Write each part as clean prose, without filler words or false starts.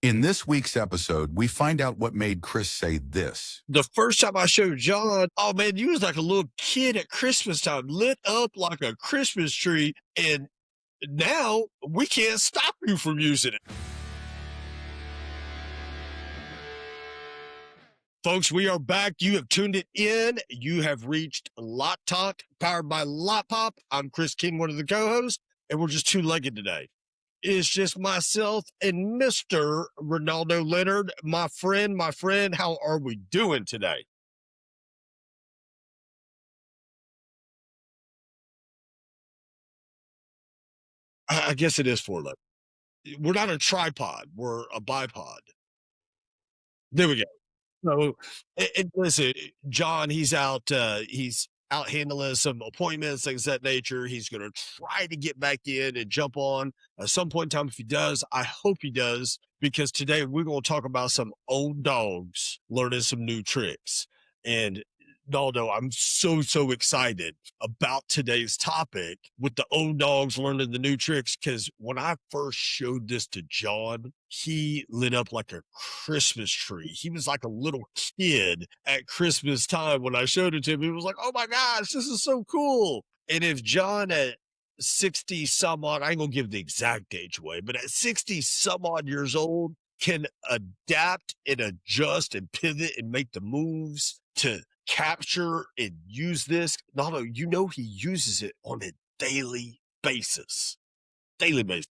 In this week's episode, we find out what made Chris say this. The first time I showed John, oh man, you was like a little kid at Christmas time, lit up like a Christmas tree. And now we can't stop you from using it. Folks, we are back. You have tuned it in. You have reached Lot Talk, powered by Lot Pop. I'm Chris King, one of the co-hosts, and we're just two-legged today. It's just myself and Mr. Ronaldo Leonard, my friend. How are we doing today? I guess it is four-legged. We're not a tripod. We're a bipod. There we go. So, and listen, John, he's out handling some appointments, things of that nature. He's going to try to get back in and jump on at some point in time. If he does, I hope he does, because today we're going to talk about some old dogs learning some new tricks. And Naldo, I'm so excited about today's topic with the old dogs learning the new tricks. Because when I first showed this to John, he lit up like a Christmas tree. He was like a little kid at Christmas time when I showed it to him. He was like, "Oh my gosh, this is so cool!" And if John at 60 some odd, I ain't gonna give the exact age away, but at 60 some odd years old, can adapt and adjust and pivot and make the moves to capture and use this. Not he uses it on a daily basis. Daily basis.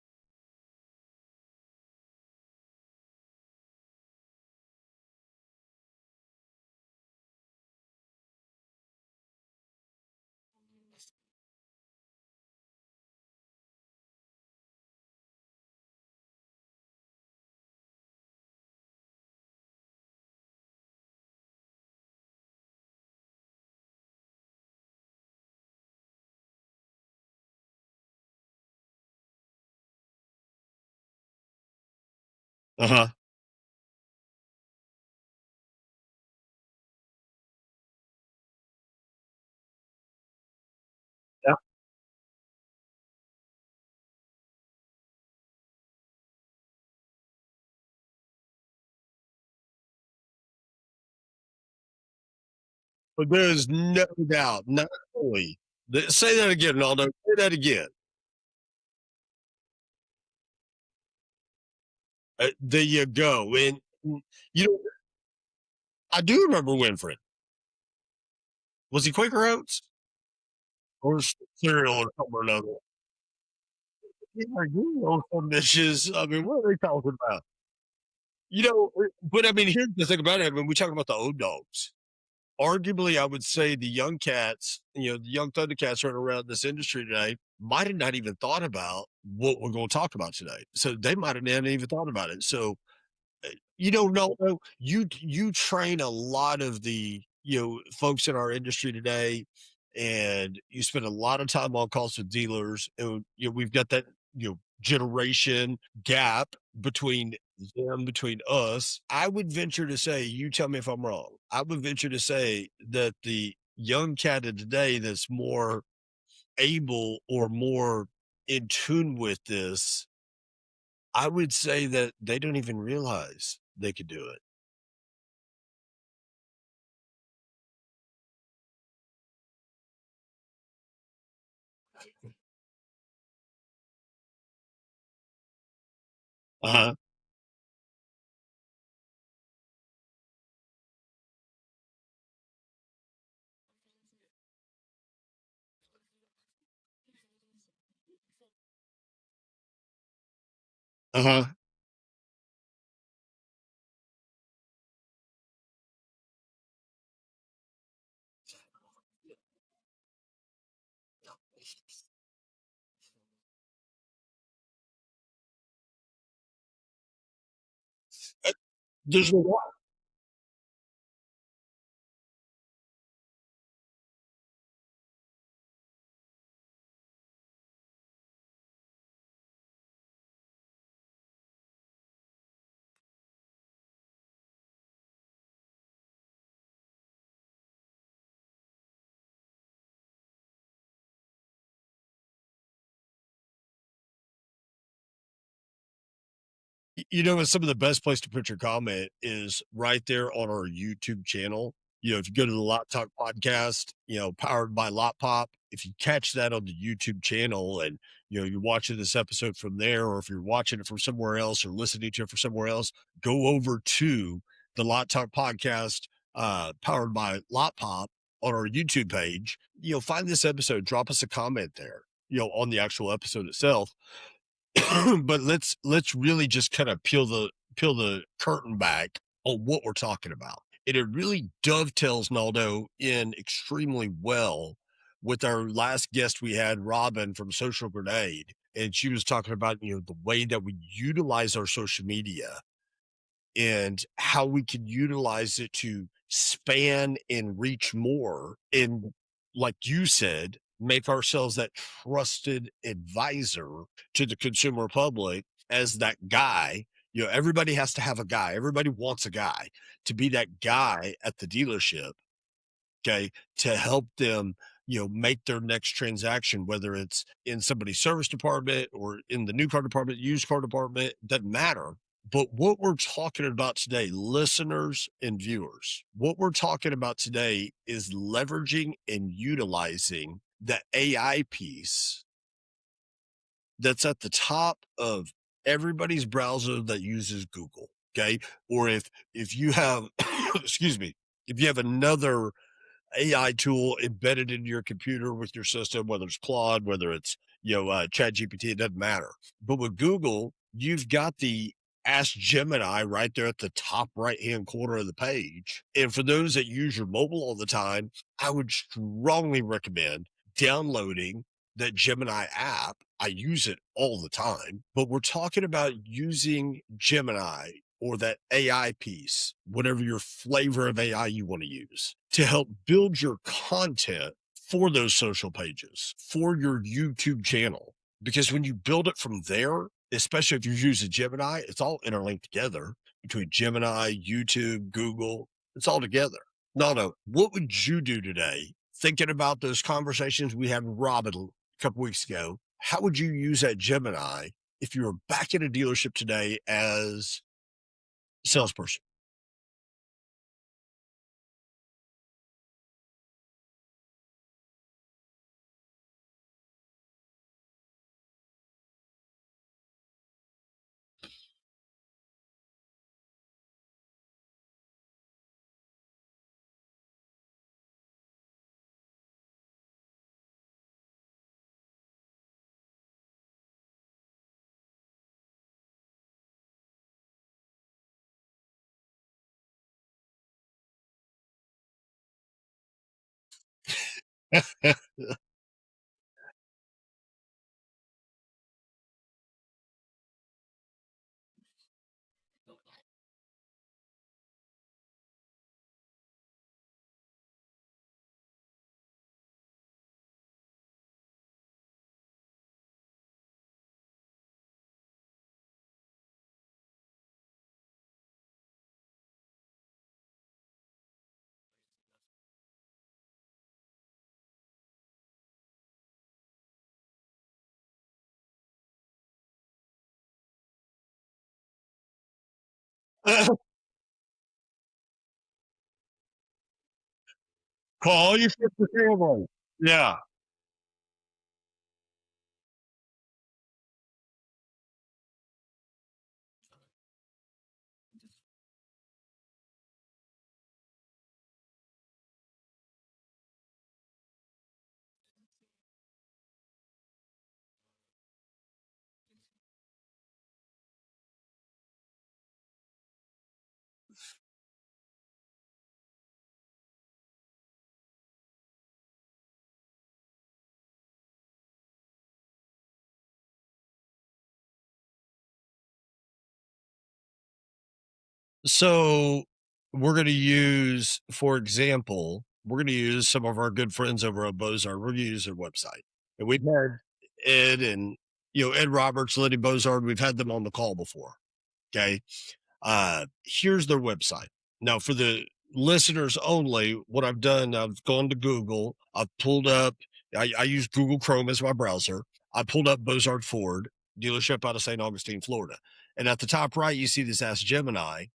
Uh-huh. Yeah. But there's no doubt, not only say that again, Aldo. Say that again. There you go. And you know, I do remember Winfred. Was he Quaker Oats or cereal or something or another? Yeah, you know, some dishes. I mean, what are they talking about? But I mean, here's the thing about it. I mean, we talk about the old dogs. Arguably, I would say the young cats, the young Thundercats running around this industry today might have not even thought about what we're going to talk about today. So they might have not even thought about it. So no, you train a lot of the folks in our industry today, and you spend a lot of time on calls with dealers. And we've got that generation gap between us. I would venture to say, you tell me if I'm wrong. I would venture to say that the young cat of today that's more able or more in tune with this, I would say that they don't even realize they could do it. Uh-huh. Uh-huh. Uh, there's no doubt. Some of the best place to put your comment is right there on our YouTube channel. If you go to the Lot Talk podcast, powered by Lot Pop, if you catch that on the YouTube channel and you're watching this episode from there, or if you're watching it from somewhere else or listening to it from somewhere else, go over to the Lot Talk podcast, powered by Lot Pop on our YouTube page. Find this episode, drop us a comment there, on the actual episode itself. But let's really just kind of peel the curtain back on what we're talking about. And it really dovetails, Naldo, in extremely well with our last guest we had, Robin from Social Grenade. And she was talking about, the way that we utilize our social media and how we can utilize it to span and reach more. And like you said, make ourselves that trusted advisor to the consumer public as that guy. Everybody has to have a guy. Everybody wants a guy to be that guy at the dealership, okay, to help them, make their next transaction, whether it's in somebody's service department or in the new car department, used car department, doesn't matter. But what we're talking about today, listeners and viewers, what we're talking about today is leveraging and utilizing the AI piece that's at the top of everybody's browser that uses Google. Okay. Or if you have, excuse me, if you have another AI tool embedded into your computer with your system, whether it's Claude, whether it's Chat GPT, it doesn't matter. But with Google, you've got the Ask Gemini right there at the top right hand corner of the page. And for those that use your mobile all the time, I would strongly recommend downloading that Gemini app. I use it all the time, but we're talking about using Gemini or that AI piece, whatever your flavor of AI you want to use, to help build your content for those social pages, for your YouTube channel. Because when you build it from there, especially if you use a Gemini, it's all interlinked together between Gemini, YouTube, Google, it's all together. Nano, what would you do today thinking about those conversations we had with Robin a couple weeks ago? How would you use that Gemini if you were back in a dealership today as a salesperson? Call your sister family. Yeah. So we're going to use, for example, we're going to use some of our good friends over at Bozar. We're going to use their website. And we've had Ed and, Ed Roberts, Liddy Bozard. We've had them on the call before. Okay. Here's their website. Now, for the listeners only, what I've done, I've gone to Google. I've pulled up, I use Google Chrome as my browser. I pulled up Bozard Ford dealership out of St. Augustine, Florida. And at the top right, you see this Ask Gemini,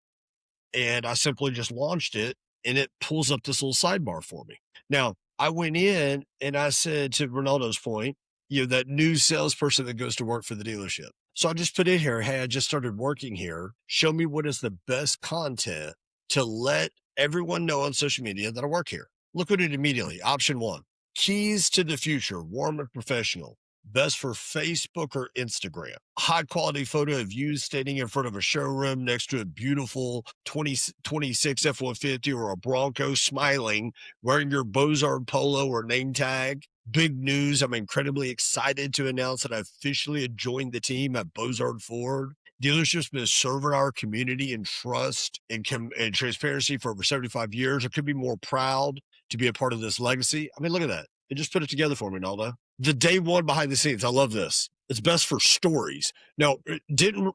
and I simply just launched it, and it pulls up this little sidebar for me. Now, I went in and I said, to Ronaldo's point, that new salesperson that goes to work for the dealership. So I just put in here, hey, I just started working here. Show me what is the best content to let everyone know on social media that I work here. Look at it immediately. Option one, keys to the future, warm and professional. Best for Facebook or Instagram. High quality photo of you standing in front of a showroom next to a beautiful 2026 F-150 or a Bronco, smiling, wearing your Bozard polo or name tag. Big news. I'm incredibly excited to announce that I officially have joined the team at Bozard Ford. Dealership's been serving our community in trust and transparency for over 75 years. I could be more proud to be a part of this legacy. I mean, look at that. They just put it together for me, Naldo. The day one behind the scenes. I love this. It's best for stories. Now, didn't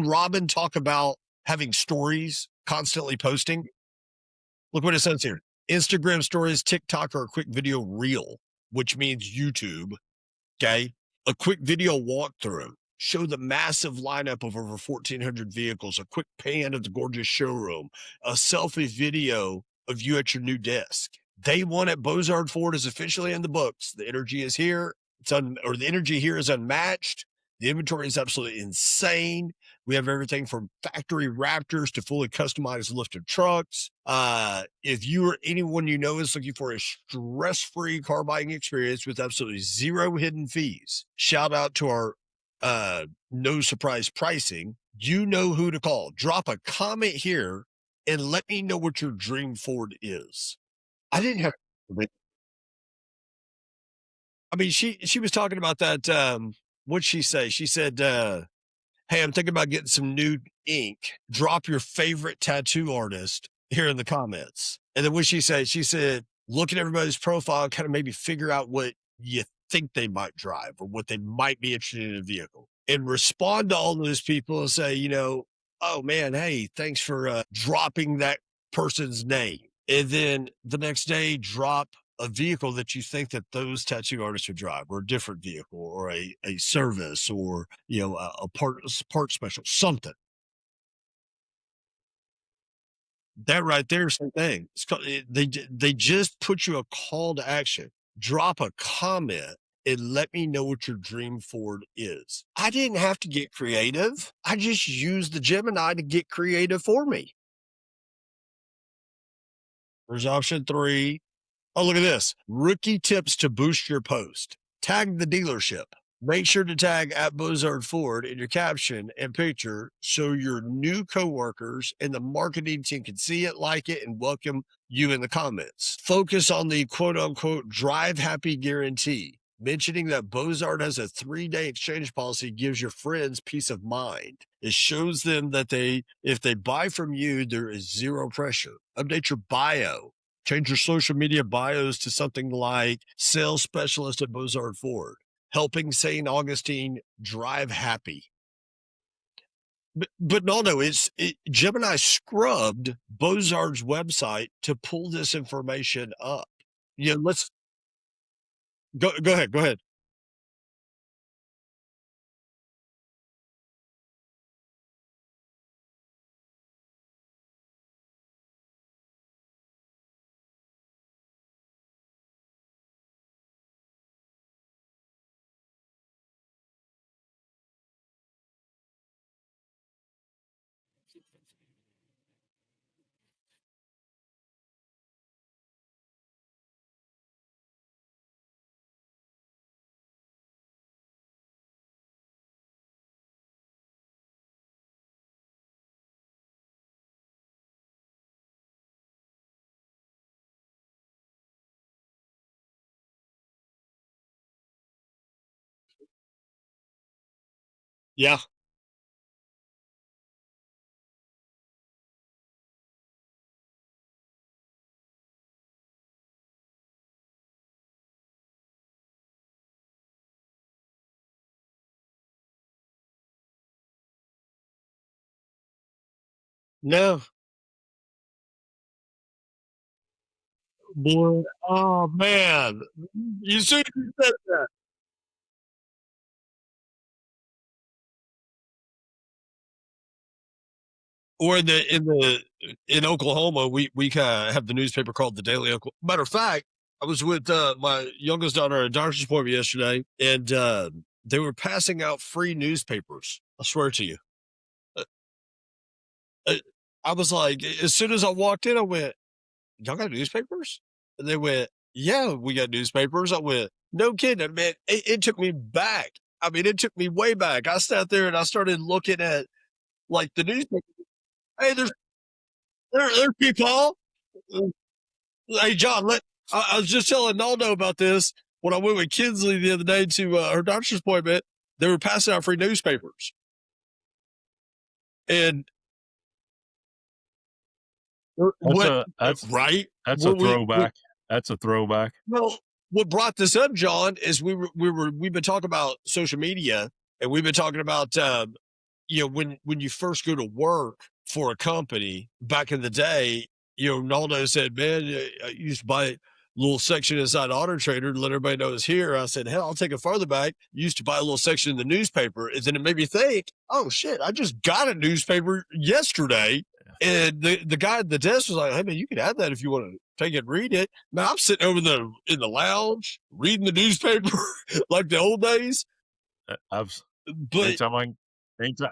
Robin talk about having stories constantly posting? Look what it says here. Instagram stories, TikTok, or a quick video reel, which means YouTube. Okay. A quick video walkthrough. Show the massive lineup of over 1,400 vehicles, a quick pan of the gorgeous showroom, a selfie video of you at your new desk. Day one at Bozard Ford is officially in the books. The energy is here. The energy here is unmatched. The inventory is absolutely insane. We have everything from factory Raptors to fully customized lifted trucks. If you or anyone you know is looking for a stress-free car buying experience with absolutely zero hidden fees, shout out to our no surprise pricing. You know who to call. Drop a comment here and let me know what your dream Ford is. I didn't have. I mean, she was talking about that. What'd she say? She said, "Hey, I'm thinking about getting some new ink. Drop your favorite tattoo artist here in the comments." And then what she said? She said, "Look at everybody's profile, kind of maybe figure out what you think they might drive or what they might be interested in a vehicle, and respond to all those people and say, oh man, hey, thanks for dropping that person's name." And then the next day, drop a vehicle that you think that those tattoo artists would drive, or a different vehicle, or a service, or a part special, something. That right there is the thing. They just put you a call to action. Drop a comment and let me know what your dream Ford is. I didn't have to get creative. I just used the Gemini to get creative for me. There's option three. Oh, look at this. Rookie tips to boost your post. Tag the dealership. Make sure to tag at Bozard Ford in your caption and picture so your new coworkers and the marketing team can see it, like it, and welcome you in the comments. Focus on the quote unquote drive happy guarantee. Mentioning that Bozard has a 3-day exchange policy gives your friends peace of mind. It shows them that if they buy from you, there is zero pressure. Update your bio. Change your social media bios to something like sales specialist at Bozard Ford, helping St. Augustine drive happy. But no, Gemini scrubbed Bozard's website to pull this information up. Let's go ahead. Go ahead. Yeah. No. Boy. Oh man. You soon as you said that. Or in Oklahoma, we kind of have the newspaper called the Daily Oklahoma. Matter of fact, I was with my youngest daughter at a doctor's appointment yesterday, and they were passing out free newspapers. I swear to you. Uh, uh, I was like, as soon as I walked in, I went, "Y'all got newspapers?" And they went, "Yeah, we got newspapers." I went, "No kidding, man." It took me back. I mean, it took me way back. I sat there and I started looking at like the newspaper. Hey, there's people. Hey, John, I was just telling Naldo about this when I went with Kinsley the other day to her doctor's appointment. They were passing out free newspapers. And That's what, a that's right? that's a What throwback. That's a throwback. well, what brought this up, John, is we've been talking about social media, and we've been talking about when you first go to work for a company back in the day. Naldo said, "Man, I used to buy a little section inside Auto Trader to let everybody know it's here." I said, "Hell, I'll take it farther back. Used to buy a little section in the newspaper." And then it made me think, "Oh shit, I just got a newspaper yesterday." And the guy at the desk was like, "Hey man, you can have that if you want to take it and read it." Man, I'm sitting over in the lounge reading the newspaper like the old days. I've But anytime I anytime,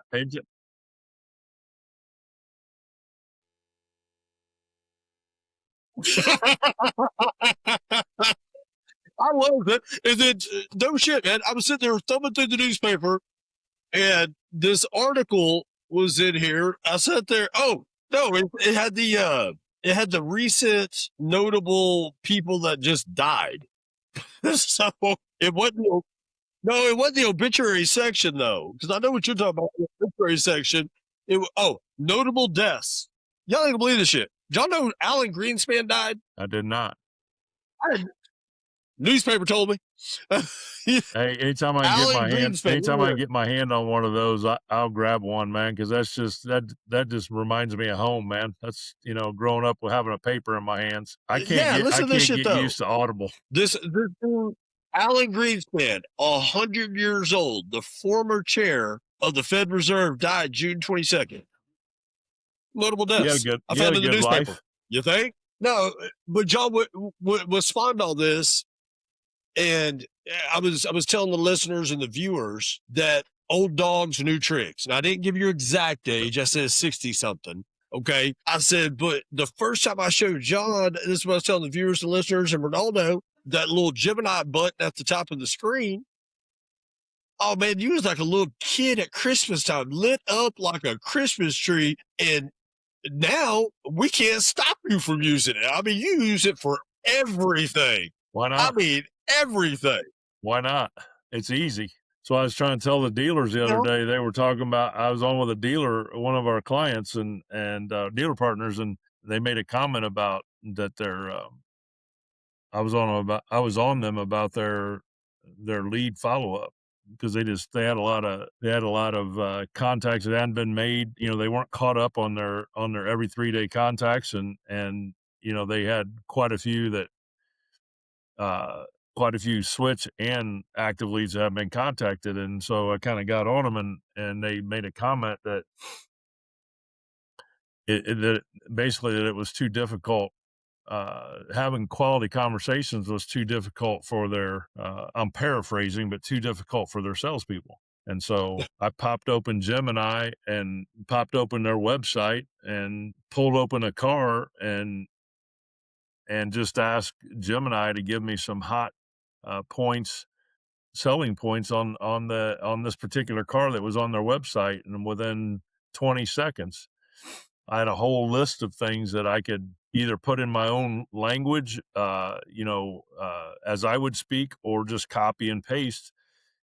I love it. And then no shit, man. I was sitting there thumbing through the newspaper, and this article was in here. I sat there. Oh no, it had the recent notable people that just died. So it wasn't. No, it wasn't the obituary section though, because I know what you're talking about. The obituary section. Notable deaths. Y'all ain't gonna believe this shit. Y'all know Alan Greenspan died? I did not. I Newspaper told me. Hey, anytime I can get Alan my hand, Greenspan. anytime I can get my hand on one of those, I'll grab one, man, because that's just that just reminds me of home, man. That's growing up with having a paper in my hands. I Listen to this can't shit get though. used to Audible. This dude, Alan Greenspan, 100 years old, the former chair of the Fed Reserve, died June 22nd. Notable deaths. I found in the newspaper. Life. You think? No, but John, what spawned all this, and I was telling the listeners and the viewers that old dogs, new tricks. And I didn't give your exact age. I said 60 something. Okay. I said, but the first time I showed John, this is what I was telling the viewers and listeners and Ronaldo, that little Gemini button at the top of the screen. Oh man, you was like a little kid at Christmas time, lit up like a Christmas tree. And now we can't stop you from using it. I mean, you use it for everything. Why not? I mean, everything. Why not? It's easy. So I was trying to tell the dealers the other day. They were talking about. I was on with a dealer, one of our clients, and dealer partners, and they made a comment about that. I was on them about their lead follow up, because they had a lot of contacts that hadn't been made. They weren't caught up on their every 3-day contacts, and they had quite a few switch and active leads that have been contacted. And so I kind of got on them, and they made a comment that basically that it was too difficult. Having quality conversations was too difficult for their, I'm paraphrasing, but too difficult for their salespeople. And so I popped open Gemini and popped open their website and pulled open a car and just asked Gemini to give me some hot selling points on this particular car that was on their website. And within 20 seconds, I had a whole list of things that I could either put in my own language, as I would speak, or just copy and paste.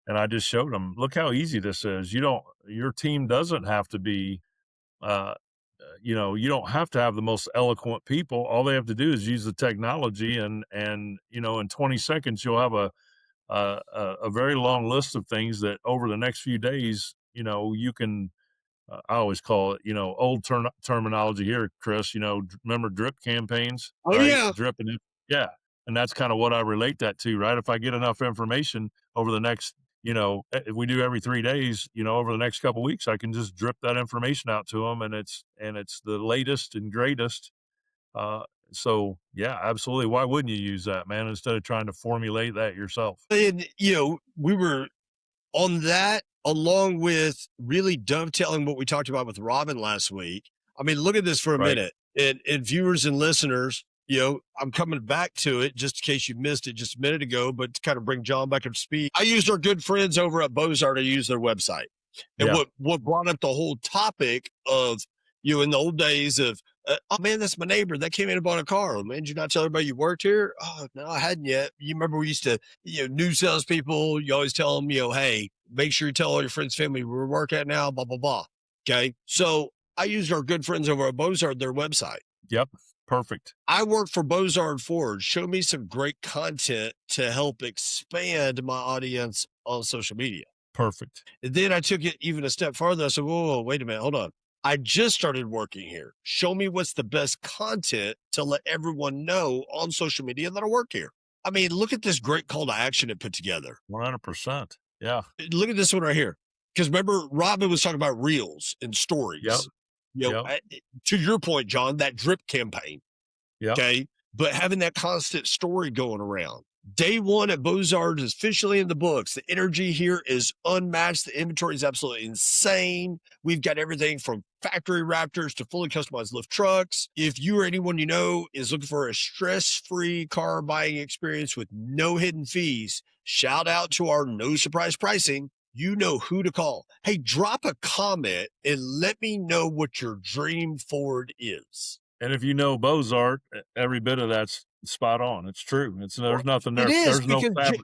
And I just showed them, look how easy this is. Your team doesn't have to be, you don't have to have the most eloquent people. All they have to do is use the technology, and in 20 seconds, you'll have a very long list of things that over the next few days, you can. I always call it, old terminology here, Chris. Remember drip campaigns? Oh right? yeah, Yeah, and that's kind of what I relate that to, right? If I get enough information over the next if we do every 3 days, over the next couple weeks, I can just drip that information out to them, and it's the latest and greatest. Uh, so yeah, absolutely. Why wouldn't you use that, man, instead of trying to formulate that yourself? And, we were on that, along with really dovetailing what we talked about with Robin last week. I mean, look at this for a Right. minute. And viewers and listeners, I'm coming back to it just in case you missed it just a minute ago, but to kind of bring John back up to speed. I used our good friends over at Bozar to use their website. And Yeah. what brought up the whole topic of, in the old days of, oh man, that's my neighbor that came in and bought a car. Oh, man, did you not tell everybody you worked here? Oh, no, I hadn't yet. You remember we used to, new salespeople, you always tell them, hey, make sure you tell all your friends, family where we work at now, blah, blah, blah. Okay. So I used our good friends over at Bozard, their website. Yep. Perfect. I work for Bozard Ford. Show me some great content to help expand my audience on social media. Perfect. And then I took it even a step farther. I said, whoa, wait a minute, hold on. I just started working here. Show me what's the best content to let everyone know on social media that I work here. I mean, look at this great call to action it put together. 100%. Yeah. Look at this one right here. Because remember, Robin was talking about reels and stories. Yep. To your point, John, that drip campaign. Yeah. Okay. But having that constant story going around. Day one at Bozard is officially in the books. The energy here is unmatched. The inventory is absolutely insane. We've got everything from factory Raptors to fully customized lift trucks. If you or anyone you know is looking for a stress-free car buying experience with no hidden fees, shout out to our no surprise pricing. You know who to call. Hey, drop a comment and let me know what your dream Ford is. And if you know Bozart, every bit of that's spot on. It's true. There's nothing there. It is,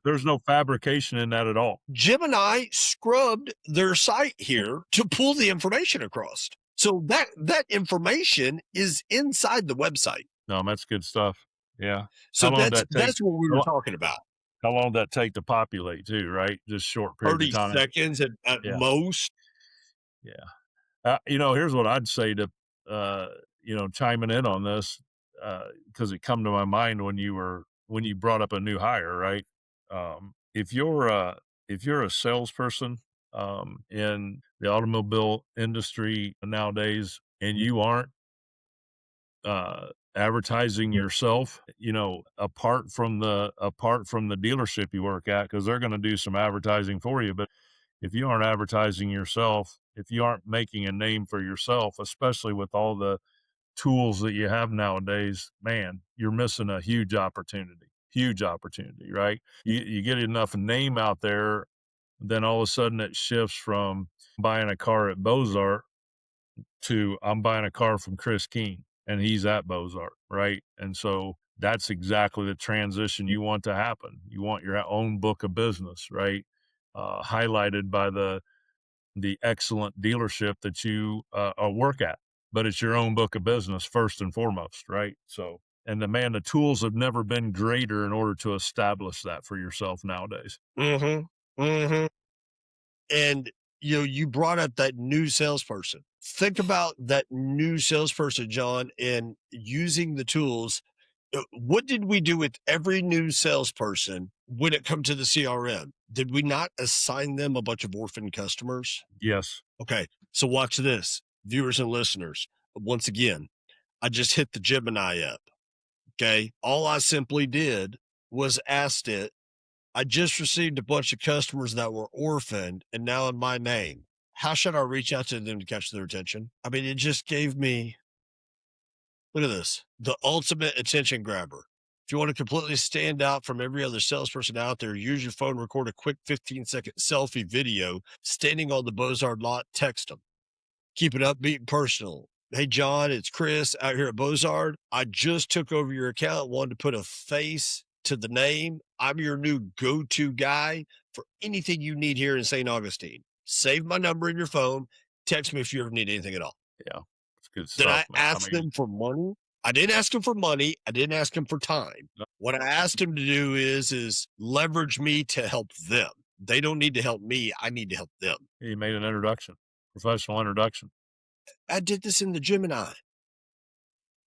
There's no fabrication in that at all. Jim and I scrubbed their site here to pull the information across. So that information is inside the website. No, that's good stuff. Yeah. So that's what we were talking about. How long did that take to populate too, right? Just short period 30 of time. seconds at most. Yeah. Here's what I'd say to, chiming in on this, because it come to my mind when you brought up a new hire, right? If you're a salesperson, in the automobile industry nowadays, and you aren't, advertising yourself, apart from the dealership you work at, because they're going to do some advertising for you. But if you aren't advertising yourself, if you aren't making a name for yourself, especially with all the tools that you have nowadays, man, you're missing a huge opportunity, right? You get enough name out there, then all of a sudden it shifts from buying a car at Bozart to I'm buying a car from Chris Keene and he's at Bozart, right? And so that's exactly the transition you want to happen. You want your own book of business, right? Highlighted by the excellent dealership that you work at, but it's your own book of business first and foremost, right? So, and the tools have never been greater in order to establish that for yourself nowadays. Mm-hmm. Mm-hmm. And you brought up that new salesperson. Think about that new salesperson, John, and using the tools. What did we do with every new salesperson when it come to the CRM? Did we not assign them a bunch of orphan customers? Yes. Okay. So watch this, viewers and listeners. Once again, I just hit the Gemini up. Okay. All I simply did was asked it, I just received a bunch of customers that were orphaned and now in my name. How should I reach out to them to catch their attention? I mean, it just gave me, look at this, the ultimate attention grabber. If you want to completely stand out from every other salesperson out there, use your phone, record a quick 15-second selfie video standing on the Bozard lot, text them. Keep it upbeat and personal. Hey, John, it's Chris out here at Bozard. I just took over your account, wanted to put a face to the name. I'm your new go-to guy for anything you need here in St. Augustine. Save my number in your phone. Text me if you ever need anything at all. Yeah, it's good Did stuff. I ask them for money? I didn't ask them for money. I didn't ask them for time. No. What I asked them to do is leverage me to help them. They don't need to help me. I need to help them. You made an introduction, professional introduction. I did this in the Gemini.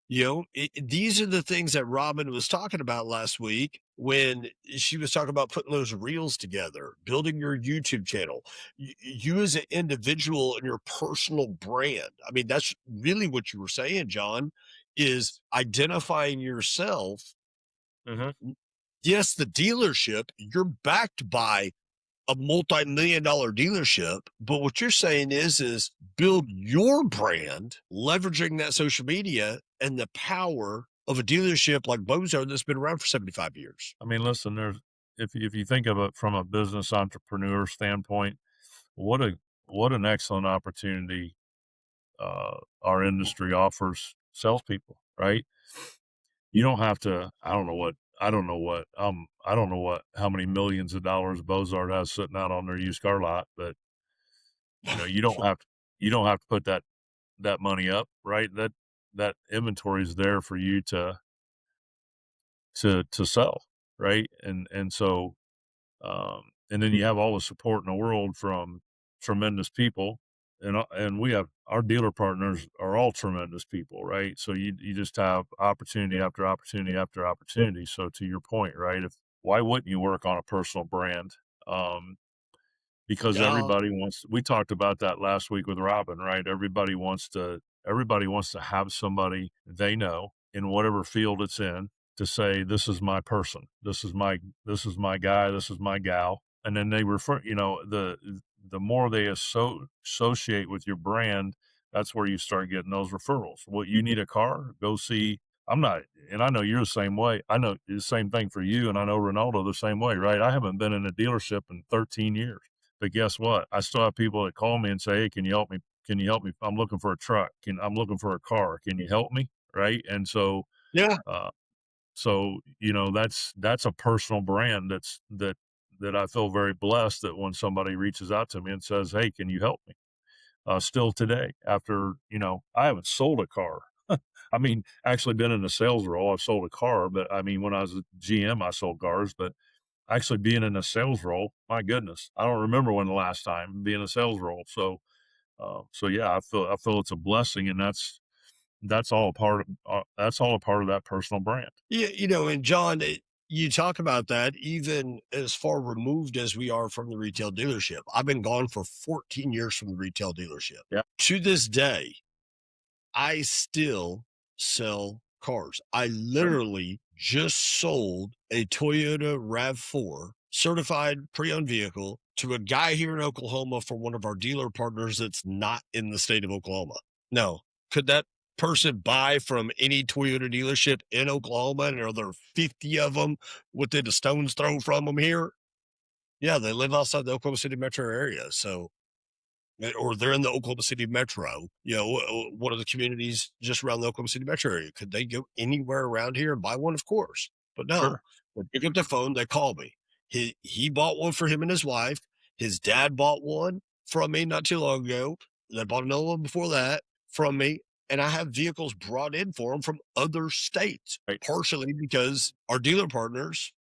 These are the things that Robin was talking about last week when she was talking about putting those reels together, building your YouTube channel, you as an individual and your personal brand. I mean, that's really what you were saying, John, is identifying yourself. Mhm. Yes, the dealership, you're backed by a multi-million dollar dealership, but what you're saying is build your brand, leveraging that social media and the power of a dealership like Bozo that's been around for 75 years. I mean, listen, if you think of it from a business entrepreneur standpoint, what a what an excellent opportunity our industry offers salespeople, right? You don't have to. I don't know what how many millions of dollars Bozard has sitting out on their used car lot, but you don't have to. You don't have to put that money up, right? That inventory is there for you to sell, right? And so and then you have all the support in the world from tremendous people, and we have our dealer partners are all tremendous people, right? So you just have opportunity after opportunity after opportunity. So to your point, right? If why wouldn't you work on a personal brand? Um, because Yeah. everybody wants. We talked about that last week with Robin, right? Everybody wants to have somebody they know in whatever field it's in to say, this is my person, this is my guy, this is my gal. And then they refer, the more they associate with your brand, that's where you start getting those referrals. What, you need a car? Go see. I'm not, and I know you're the same way. I know the same thing for you, and I know Ronaldo the same way, right? I haven't been in a dealership in 13 years, but guess what? I still have people that call me and say, "Hey, can you help me? Can you help me? I'm looking for a truck. I'm looking for a car. Can you help me?" Right? And so, Yeah. uh, that's a personal brand that I feel very blessed that when somebody reaches out to me and says, "Hey, can you help me?" Still today, after I haven't sold a car. I mean, actually been in a sales role. I've sold a car, but I mean, when I was a GM, I sold cars. But actually being in a sales role, my goodness, I don't remember when the last time being in a sales role. So yeah, I feel it's a blessing, and that's all a part of that personal brand. Yeah, and John, you talk about that even as far removed as we are from the retail dealership. I've been gone for 14 years from the retail dealership. Yeah. To this day, I still sell cars. I Sure. literally just sold a Toyota RAV4 certified pre-owned vehicle to a guy here in Oklahoma for one of our dealer partners that's not in the state of Oklahoma. No. Could that person buy from any Toyota dealership in Oklahoma? And are there 50 of them within a stone's throw from them here? Yeah, they live outside the Oklahoma City metro area. So or they're in the Oklahoma City metro, one of the communities just around the Oklahoma City metro area. Could they go anywhere around here and buy one? Of course. But no, Sure. they pick up the phone, they call me. He bought one for him and his wife. His dad bought one from me not too long ago. They bought another one before that from me. And I have vehicles brought in for them from other states, Right. partially because our dealer partners,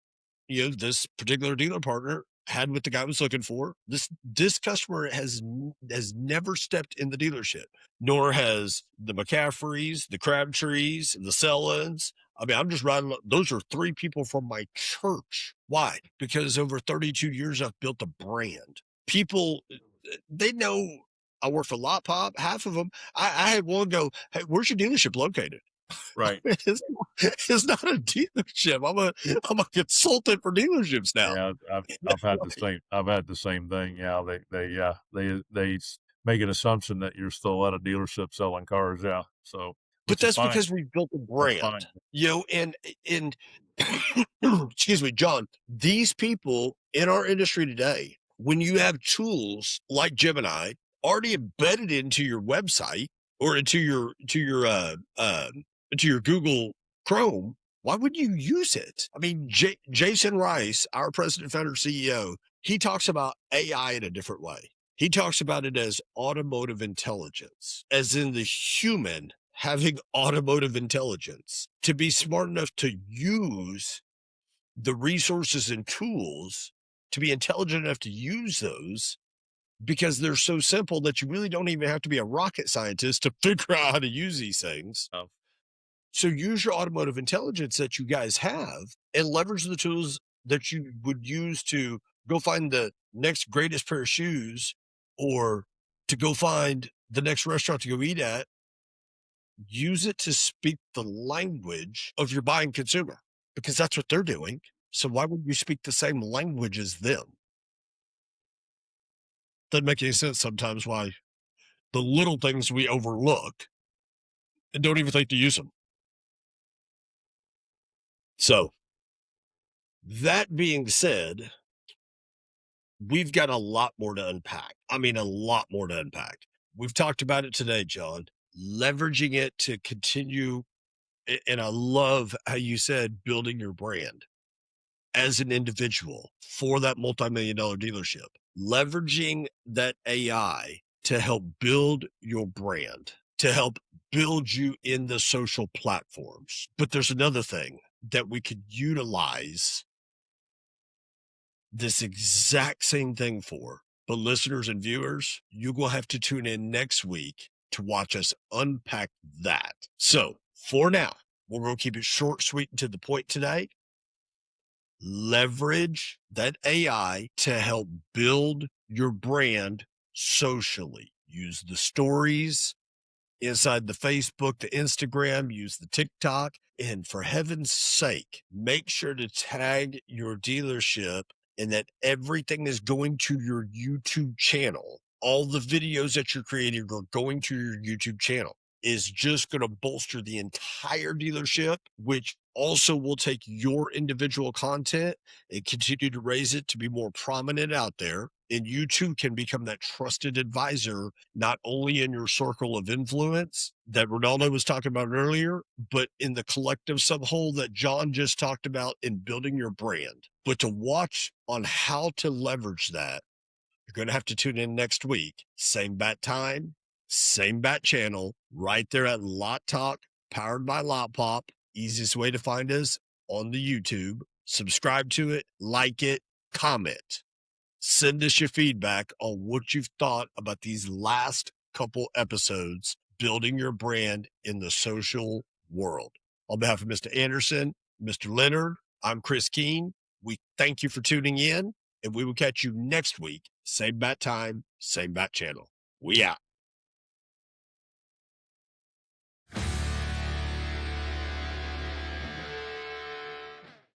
this particular dealer partner had what the guy was looking for. This customer has never stepped in the dealership, nor has the McCaffreys, the Crabtrees, the Sellons. I mean, I'm just riding. Those are three people from my church. Why? Because over 32 years, I've built a brand. People, they know I work for Lot Pop. Half of them, I had one go, "Hey, where's your dealership located?" Right. It's, it's not a dealership. I'm a consultant for dealerships now. Yeah, I've had the same thing. Yeah, they make an assumption that you're still at a dealership selling cars. Yeah, so But which is that's fine. because we built a That's brand, fine. and excuse me, John, these people in our industry today, when you have tools like Gemini already embedded into your website or into your Google Chrome, why would you use it? I mean, Jason Rice, our president, founder, CEO, he talks about AI in a different way. He talks about it as automotive intelligence, as in the human having automotive intelligence to be smart enough to use the resources and tools, to be intelligent enough to use those because they're so simple that you really don't even have to be a rocket scientist to figure out how to use these things. Oh. So use your automotive intelligence that you guys have and leverage the tools that you would use to go find the next greatest pair of shoes or to go find the next restaurant to go eat at. Use it to speak the language of your buying consumer because that's what they're doing. So why would you speak the same language as them? Doesn't make any sense sometimes why the little things we overlook and don't even think to use them. So that being said, we've got a lot more to unpack. I mean, a lot more to unpack. We've talked about it today, John, leveraging it to continue. And I love how you said building your brand as an individual for that multi-million-dollar dealership, leveraging that AI to help build your brand, to help build you in the social platforms. But there's another thing that we could utilize this exact same thing for. But listeners and viewers, you will have to tune in next week to watch us unpack that. So for now, we're going to keep it short, sweet, and to the point today. Leverage that AI to help build your brand socially. Use the stories inside the Facebook, the Instagram, use the TikTok. And for heaven's sake, make sure to tag your dealership and that everything is going to your YouTube channel. All the videos that you're creating are going to your YouTube channel is just going to bolster the entire dealership, which also will take your individual content and continue to raise it to be more prominent out there. And you too can become that trusted advisor, not only in your circle of influence that Ronaldo was talking about earlier, but in the collective subwhole that John just talked about in building your brand. But to watch on how to leverage that, you're going to have to tune in next week. Same bat time, same bat channel, right there at LotTalk, powered by LotPop. Easiest way to find us on the YouTube. Subscribe to it, like it, comment. Send us your feedback on what you've thought about these last couple episodes, building your brand in the social world. On behalf of Mr. Anderson, Mr. Leonard, I'm Chris Keene. We thank you for tuning in, and we will catch you next week. Same bat time, same bat channel. We out.